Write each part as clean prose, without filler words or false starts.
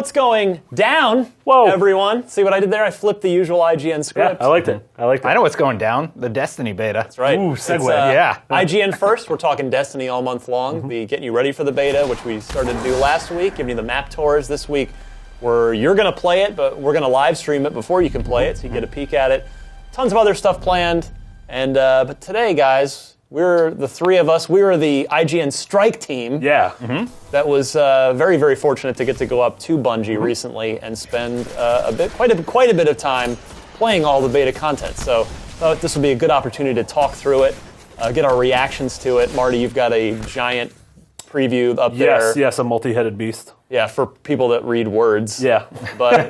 what's going down, everyone? See what I did there? I flipped the usual IGN script. Yeah, I liked it. I know what's going down. The Destiny beta. That's right. Ooh, segue. Yeah. IGN first. We're talking Destiny all month long. Be getting you ready for the beta, which we started to do last week, giving you the map tours this week, where you're going to play it, but we're going to live stream it before you can play it, so you get a peek at it. Tons of other stuff planned. And but today, guys, we're the three of us. We were the IGN strike team. Yeah. That was very, very fortunate to get to go up to Bungie recently and spend quite a bit of time playing all the beta content. So thought this would be a good opportunity to talk through it, get our reactions to it. Marty, you've got a giant preview up there. Yes, a multi-headed beast. Yeah, for people that read words. Yeah. But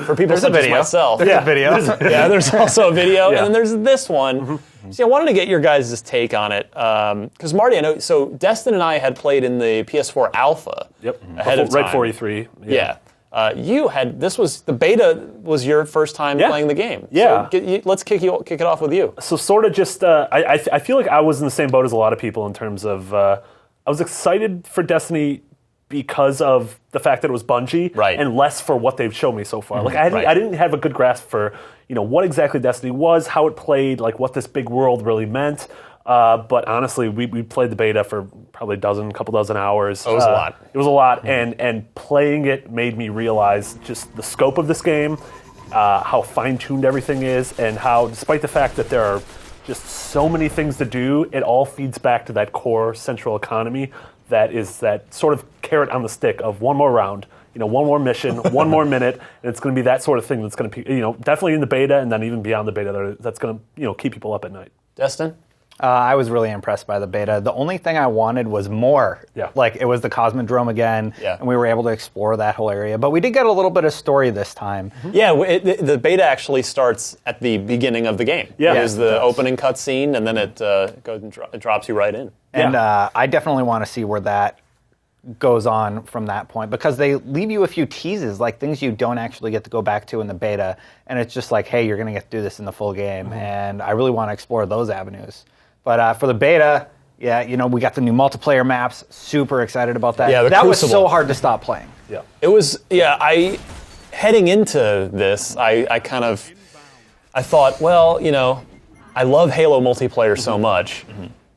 for people such as myself. There's a video. There's also a video. Yeah. And then there's this one. See, I wanted to get your guys' take on it. Because Marty, I know, so Destin and I had played in the PS4 Alpha. Yep. Ahead of time. Right before E3. Yeah. The beta was your first time playing the game. Yeah. So let's kick it off with you. So sort of just, I feel like I was in the same boat as a lot of people in terms of, I was excited for Destiny because of the fact that it was Bungie, and less for what they've shown me so far. Like I didn't have a good grasp for what exactly Destiny was, how it played, like what this big world really meant. But honestly, we played the beta for probably a couple dozen hours. It was a lot. It was a lot, and playing it made me realize just the scope of this game, how fine-tuned everything is, and how, despite the fact that there are just so many things to do, it all feeds back to that core central economy that is that sort of carrot on the stick of one more round, one more mission, one more minute, and it's going to be that sort of thing that's going to be, definitely in the beta, and then even beyond the beta, that's going to, keep people up at night. Destin? I was really impressed by the beta. The only thing I wanted was more. Yeah. Like, it was the Cosmodrome again, and we were able to explore that whole area. But we did get a little bit of story this time. Yeah, the beta actually starts at the beginning of the game. Yeah. There's the opening cutscene, and then it goes and it drops you right in. And I definitely want to see where that goes on from that point, because they leave you a few teases, like things you don't actually get to go back to in the beta. And it's just like, hey, you're going to get to do this in the full game. And I really want to explore those avenues. But for the beta, we got the new multiplayer maps. Super excited about that. Yeah, that was so hard to stop playing. Yeah, it was. Yeah, heading into this, I thought, well, I love Halo multiplayer so much,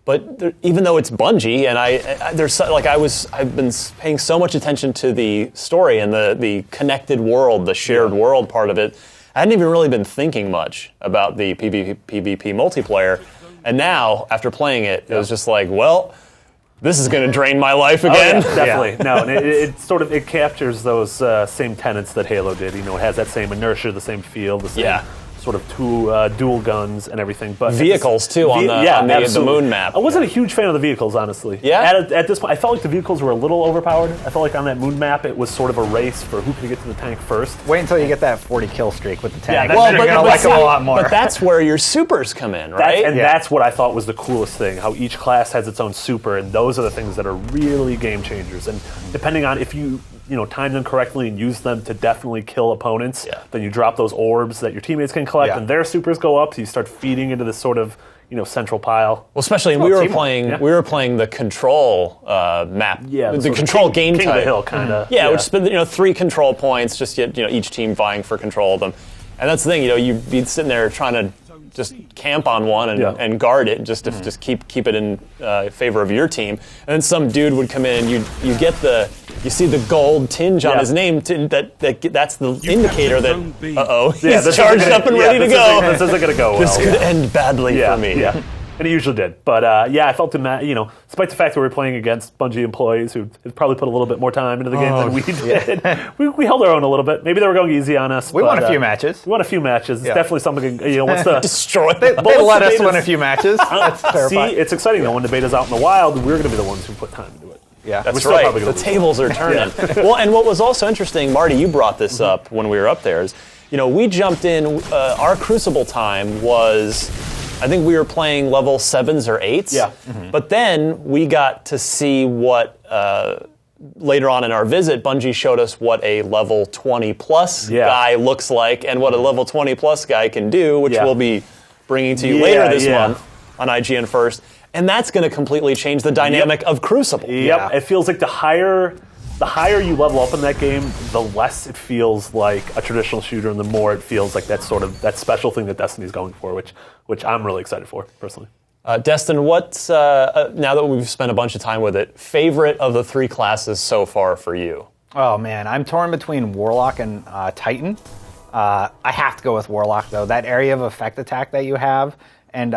but even though it's Bungie, and I've been paying so much attention to the story and the connected world, the shared world part of it. I hadn't even really been thinking much about the PvP multiplayer. And now, after playing it, it was just like, well, this is going to drain my life again. Oh, yeah, definitely. No, and it captures those same tenets that Halo did. It has that same inertia, the same feel, the same sort of two dual guns and everything. But vehicles too on the moon map. I wasn't a huge fan of the vehicles, honestly. Yeah. At this point, I felt like the vehicles were a little overpowered. I felt like on that moon map, it was sort of a race for who could get to the tank first. Wait until you get that 40 kill streak with the tank. Yeah, you're gonna like them a lot more. But that's where your supers come in, right? That's what I thought was the coolest thing. How each class has its own super, and those are the things that are really game changers. And depending on if you time them correctly and use them to definitely kill opponents, then you drop those orbs that your teammates can collect, and their supers go up, so you start feeding into this sort of central pile. Well, especially we were playing the control map, the control game King type. of the hill kind of. Which has been 3 control points, just each team vying for control of them, and that's the thing. You'd be sitting there trying to just camp on one and guard it, just to keep it in favor of your team. And then some dude would come in, and you see the gold tinge on his name. That's the indicator that he's charged up and ready to go. This isn't going to go well. This could end badly for me. Yeah. And it usually did. But I felt despite the fact that we were playing against Bungie employees who had probably put a little bit more time into the game than we did, we held our own a little bit. Maybe they were going easy on us. We won a few matches. We won a few matches. It's definitely something, once the... Destroy. They let us win a few matches. That's terrifying. See, it's exciting, though. When the beta's out in the wild, we're going to be the ones who put time into it. Yeah, that's right. The tables are turning. Well, and what was also interesting, Marty, you brought this up when we were up there, is, we jumped in, our Crucible time was... I think we were playing level 7s or 8s. Yeah. But then we got to see what, later on in our visit, Bungie showed us what a level 20 plus guy looks like and what a level 20 plus guy can do, which we'll be bringing to you later this month on IGN First. And that's going to completely change the dynamic of Crucible. Yep. It feels like the higher the higher you level up in that game, the less it feels like a traditional shooter, and the more it feels like that special thing that Destiny's going for, which I'm really excited for personally. Destin, what's now that we've spent a bunch of time with it, favorite of the 3 classes so far for you? Oh man, I'm torn between Warlock and Titan. I have to go with Warlock though. That area of effect attack that you have, and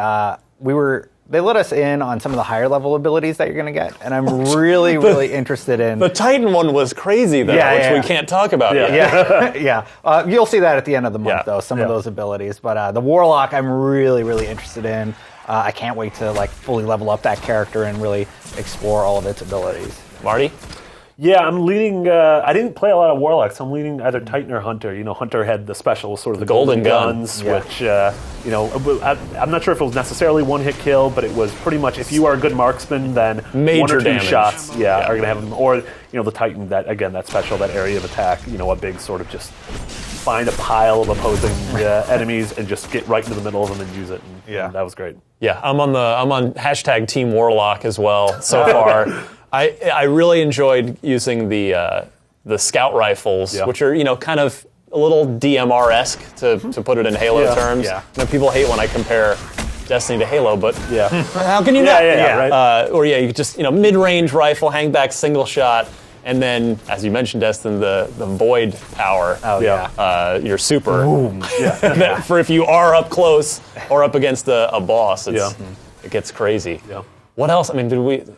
they let us in on some of the higher level abilities that you're going to get, and I'm really interested in. The Titan one was crazy though, which we can't talk about yet. Yeah. You'll see that at the end of the month though, some of those abilities. But the Warlock, I'm really interested in. I can't wait to like fully level up that character and really explore all of its abilities. Marty? Yeah, I'm leaning. I didn't play a lot of Warlocks. I'm leaning either Titan or Hunter. You know, Hunter had the special, sort of the golden guns, which I'm not sure if it was necessarily one-hit kill, but it was pretty much if you are a good marksman, then major 1 or 2 damage. shots, are going to have them. Or the Titan, that special, that area of attack. A big sort of just find a pile of opposing enemies and just get right into the middle of them and use it. And that was great. Yeah, I'm on hashtag Team Warlock as well so far. I really enjoyed using the scout rifles, which are kind of a little DMR-esque to put it in Halo terms. Yeah. People hate when I compare Destiny to Halo, but how can you not? Right. Or you just mid-range rifle, hang back, single shot, and then as you mentioned, Destin, the void power. Your super. Boom. For if you are up close or up against a boss, it gets crazy. Yeah. What else? I mean, there's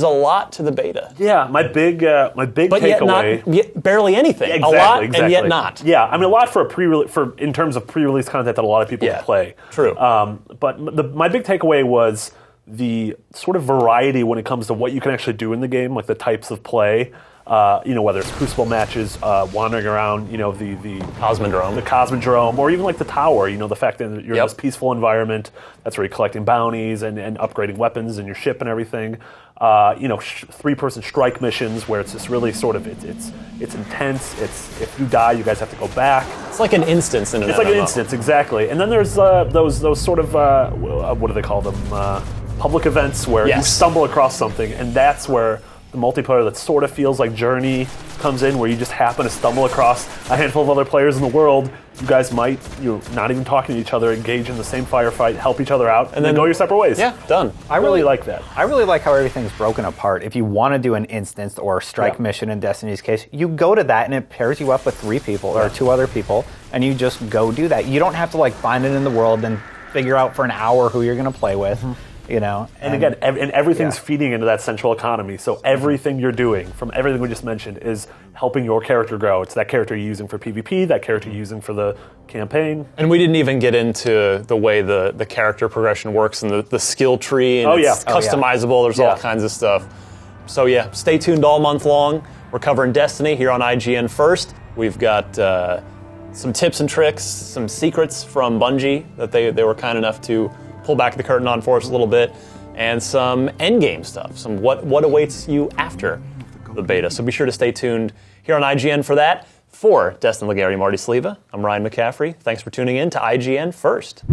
a lot to the beta. Yeah, my big takeaway. Yet barely anything. Exactly, a lot exactly. and yet not. Yeah, I mean a lot for in terms of pre-release content that a lot of people play. True. But my big takeaway was the sort of variety when it comes to what you can actually do in the game, like the types of play. Whether it's Crucible matches, wandering around, the Cosmodrome, or even like the tower. The fact that you're in this peaceful environment. That's where you're collecting bounties and upgrading weapons and your ship and everything. 3-person strike missions where it's just really sort of it's intense. It's if you die, you guys have to go back. It's like an instance in an MMO. It's like an instance, exactly. And then there's those sort of what do they call them? Public events where you stumble across something, and that's where the multiplayer that sort of feels like Journey comes in, where you just happen to stumble across a handful of other players in the world. You guys might, not even talking to each other, engage in the same firefight, help each other out, and then go your separate ways. Yeah, done. I really like that. I really like how everything's broken apart. If you want to do an instance or strike mission in Destiny's case, you go to that and it pairs you up with 3 people or 2 other people, and you just go do that. You don't have to find it in the world and figure out for an hour who you're going to play with. And again, everything's feeding into that central economy. So everything you're doing, from everything we just mentioned, is helping your character grow. It's that character you're using for PvP, that character you're using for the campaign. And we didn't even get into the way the character progression works and the skill tree, and it's customizable. There's all kinds of stuff. So stay tuned all month long. We're covering Destiny here on IGN first. We've got some tips and tricks, some secrets from Bungie that they were kind enough to pull back the curtain on for us a little bit, and some endgame stuff, some what awaits you after the beta. So be sure to stay tuned here on IGN for that. For Destin Legary, Marty Sleva, I'm Ryan McCaffrey. Thanks for tuning in to IGN First.